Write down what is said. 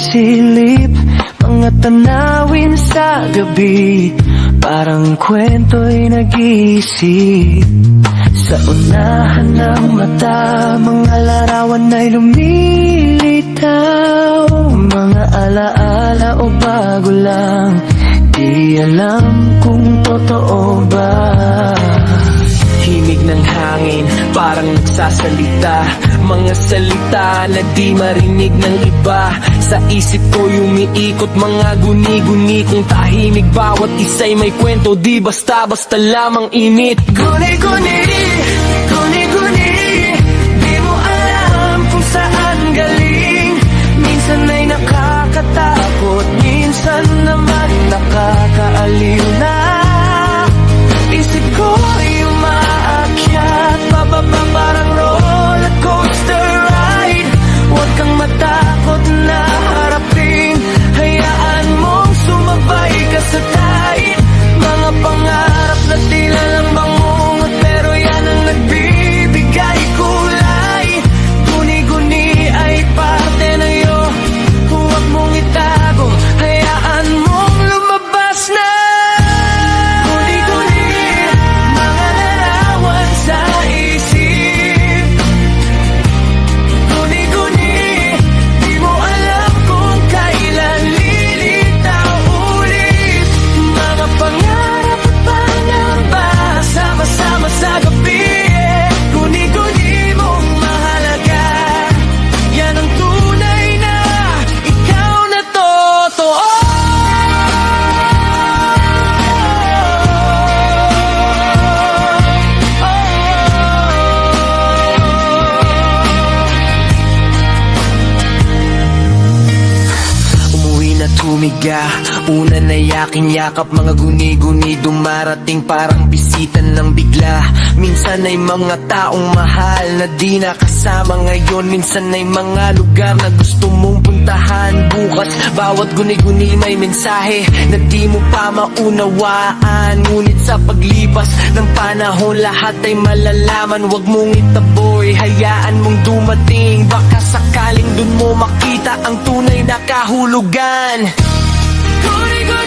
sumisilip, mga tanawin sa gabi, parang kwento'y nag-iisip. Sa unahan ng mata, mga larawan ay lumilitaw, mga alaala o bago lang, di alam kung totoo ba. Himig ng hangin, parang nagsasalita, mga salita na di marinig ng iba. Sa isip ko umiikot mga guni-guni, kung tahimik bawat isa'y may kwento, di basta-basta lamang init. Guni-guni, guni-guni, di mo alam kung saan galing. Minsan ay nakakatakot, minsan naman nakakaaliw na. Isip ko ay umaakyat, pababa parang roller coaster ride. Huwag kang matakot na harapin, hayaan mong sumabay ka sa tide. Mga pangarap na tila lang bangungot, pero yan ang nagbibigay kulay. Guni-guni ay parte na iyo, huwag mong itago, hayaan mong lumabas na. Guni-guni, mga larawan sa isip. Guni-guni, di mo alam kung kailan lilitaw ulit. Mga pangarap at pangamba, sama-sama sa gabi. Guni-guni mong mahalaga, yan ang tunay na ikaw na totoo. Umuwi na tumiga, una na yaking yakap, mga guni-guni dumarating parang bisita ng bigla. Minsan ay mga taong mahal na di nakasama ngayon, minsan ay mga lugar na gusto mong puntahan bukas. Bawat guni-guni may mensahe na di mo pa maunawaan, ngunit sa paglipas ng panahon lahat ay malalaman. Huwag mong itaboy, hayaan mong dumating, baka sakaling dun mo makita ang tunay na kahulugan. Guni-guni,